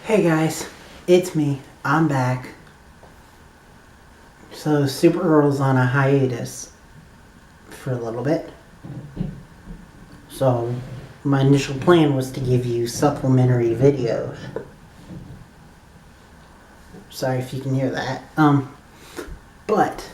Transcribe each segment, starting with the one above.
Hey guys, it's me. I'm back. So Supergirl's on a hiatus for a little bit. So my initial plan was to give you supplementary videos. Sorry if you can hear that. But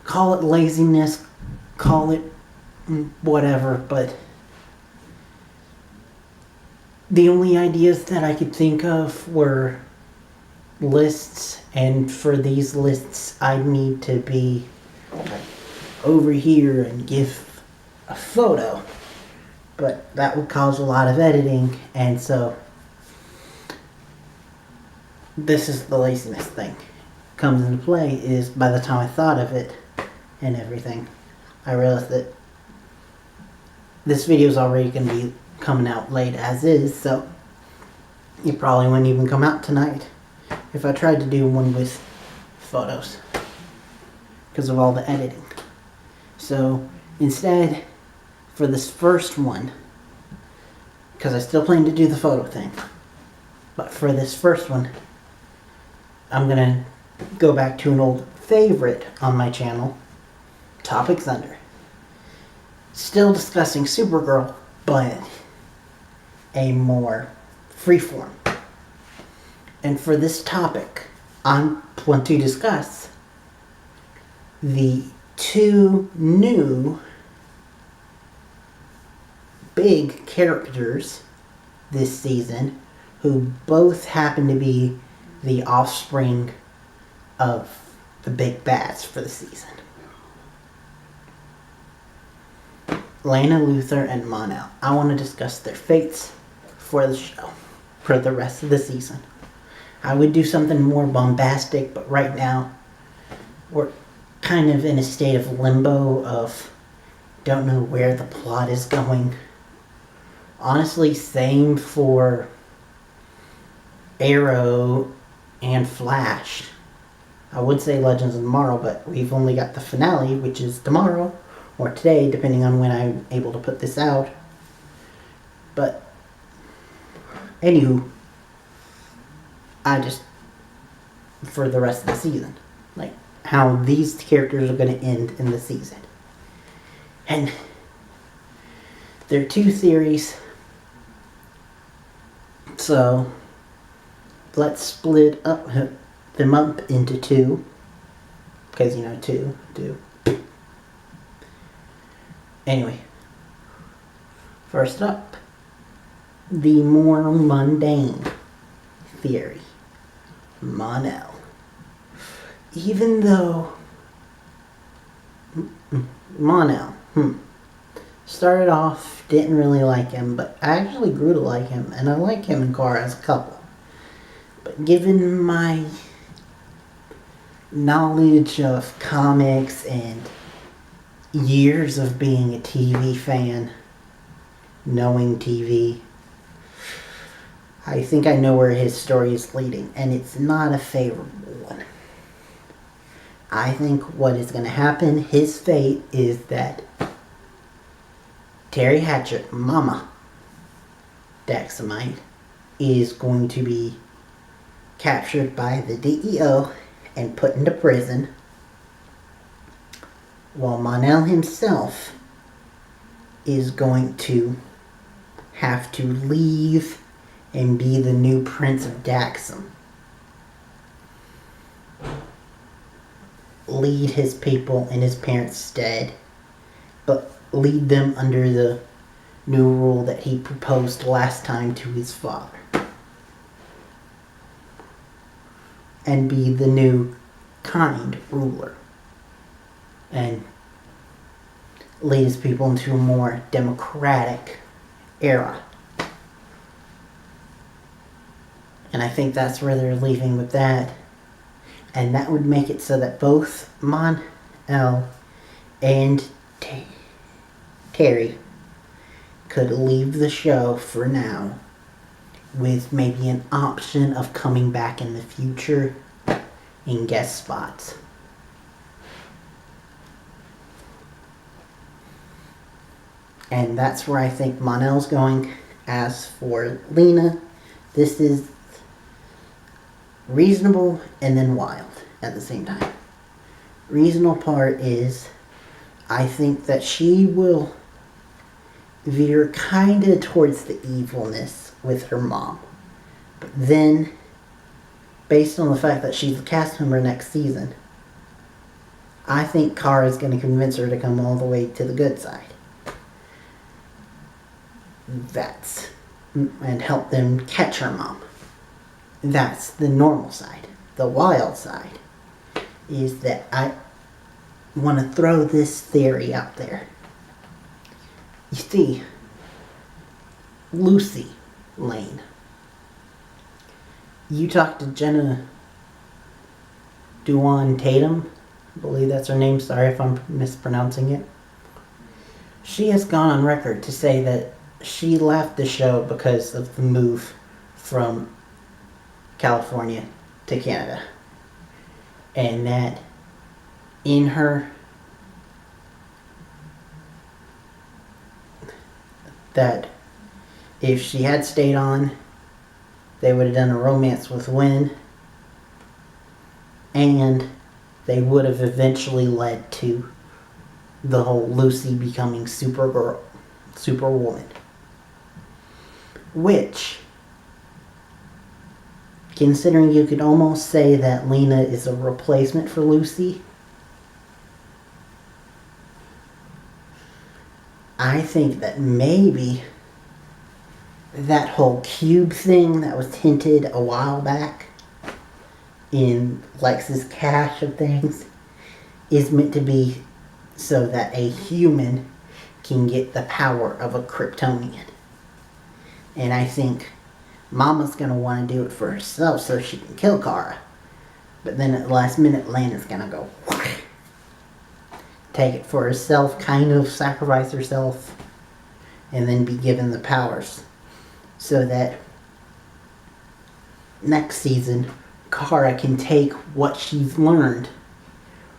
call it laziness, call it whatever, but the only ideas that I could think of were lists, and for these lists I'd need to be over here and give a photo, but that would cause a lot of editing, and so this is the laziness thing comes into play. Is by the time I thought of it and everything, I realized that this video is already going to be coming out late as is, so it probably wouldn't even come out tonight if I tried to do one with photos because of all the editing. So instead, for this first one, because I still plan to do the photo thing, but for this first one, I'm gonna go back to an old favorite on my channel, Topic Thunder. Still discussing Supergirl, but a more freeform. And for this topic, I want to discuss the two new big characters this season who both happen to be the offspring of the big bads for the season. Lena Luthor and Mon-El. I want to discuss their fates for the show for the rest of the season. I would do something more bombastic, but right now we're kind of in a state of limbo of don't know where the plot is going. Honestly, same for Arrow and Flash. I would say Legends of Tomorrow, but we've only got the finale, which is tomorrow or today, depending on when I'm able to put this out. But anywho, I just, for the rest of the season, like how these characters are going to end in the season. And there are two theories, so let's split them up into two, because you know, two. Anyway, first up, the more mundane theory. Mon-El. Even though Mon-El, started off, didn't really like him, but I actually grew to like him, and I like him and Kara as a couple. But given my knowledge of comics and years of being a TV fan, knowing TV, I think I know where his story is leading, and it's not a favorable one. I think what is going to happen, his fate, is that Terry Hatchet, Mama Daxamite, is going to be captured by the DEO and put into prison, while Mon-El himself is going to have to leave and be the new Prince of Daxam. Lead his people in his parents' stead, but lead them under the new rule that he proposed last time to his father. And be the new kind ruler. And lead his people into a more democratic era. And I think that's where they're leaving with that. And that would make it so that both Mon-El and Terry could leave the show for now, with maybe an option of coming back in the future in guest spots. And that's where I think Mon-El's going, As for Lena, this is reasonable and then wild at the same time. Reasonable part is I think that she will veer kind of towards the evilness with her mom. But then, based on the fact that she's a cast member next season, I think Kara's going to convince her to come all the way to the good side. And help them catch her mom. That's the normal side. The wild side is that I want to throw this theory out there. You see, Lucy Lane. You talked to Jenna Dewan Tatum. I believe that's her name. Sorry if I'm mispronouncing it. She has gone on record to say that she left the show because of the move from California to Canada. And that in her that if she had stayed on, they would have done a romance with Wynn, and they would have eventually led to the whole Lucy becoming Supergirl, Superwoman. Which, considering you could almost say that Lena is a replacement for Lucy, I think that maybe that whole cube thing that was hinted a while back in Lex's cache of things is meant to be so that a human can get the power of a Kryptonian. And I think Mama's going to want to do it for herself so she can kill Kara. But then at the last minute, Lena's going to go take it for herself, kind of sacrifice herself, and then be given the powers. So that next season, Kara can take what she's learned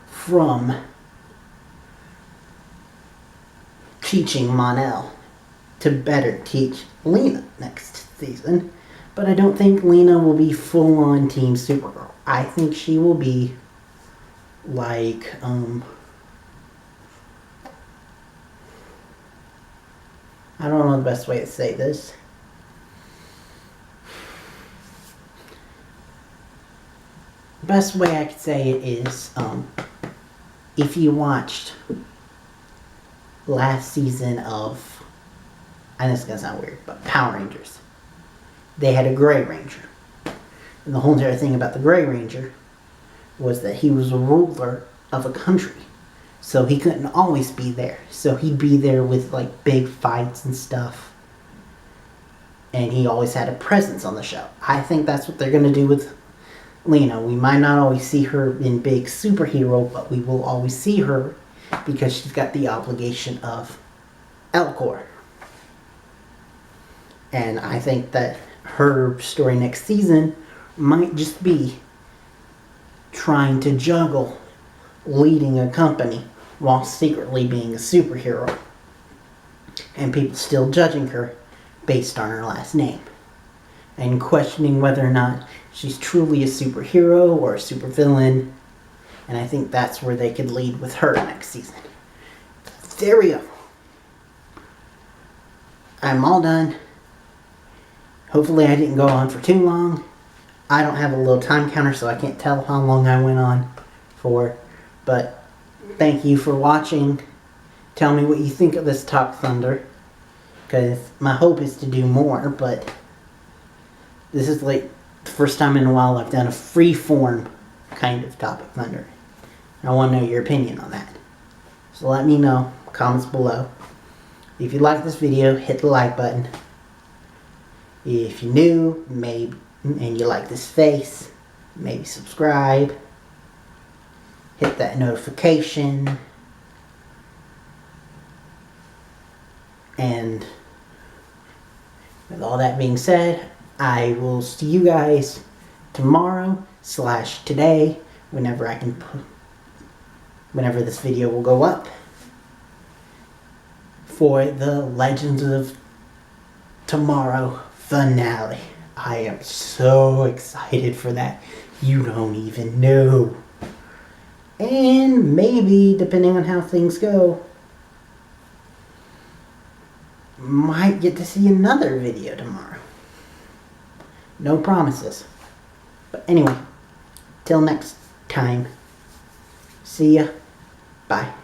from teaching Mon-El to better teach Lena next season. But I don't think Lena will be full-on Team Supergirl. I think she will be like, I don't know the best way to say this. Best way I could say it is, if you watched last season of, I know it's gonna sound weird, but Power Rangers, they had a Gray Ranger. And the whole entire thing about the Gray Ranger was that he was a ruler of a country. So he couldn't always be there. So he'd be there with like big fights and stuff. And he always had a presence on the show. I think that's what they're gonna do with Lena. We might not always see her in big superhero, but we will always see her because she's got the obligation of Elcor. And I think that her story next season might just be trying to juggle leading a company while secretly being a superhero. And people still judging her based on her last name. And questioning whether or not she's truly a superhero or a supervillain. And I think that's where they could lead with her next season. There we go. I'm all done. Hopefully I didn't go on for too long. I don't have a little time counter, so I can't tell how long I went on for. But thank you for watching. Tell me what you think of this Talk Thunder. Because my hope is to do more, but this is like the first time in a while I've done a free-form kind of Topic Thunder. I want to know your opinion on that. So let me know. Comments below. If you like this video, hit the like button. If you're new, maybe, and you like this face, maybe subscribe. Hit that notification. And with all that being said, I will see you guys tomorrow/today, whenever I can put, whenever this video will go up, for the Legends of tomorrow finale. I am so excited for that. You don't even know. And maybe, depending on how things go, might get to see another video tomorrow. No promises. But anyway, till next time. See ya. Bye.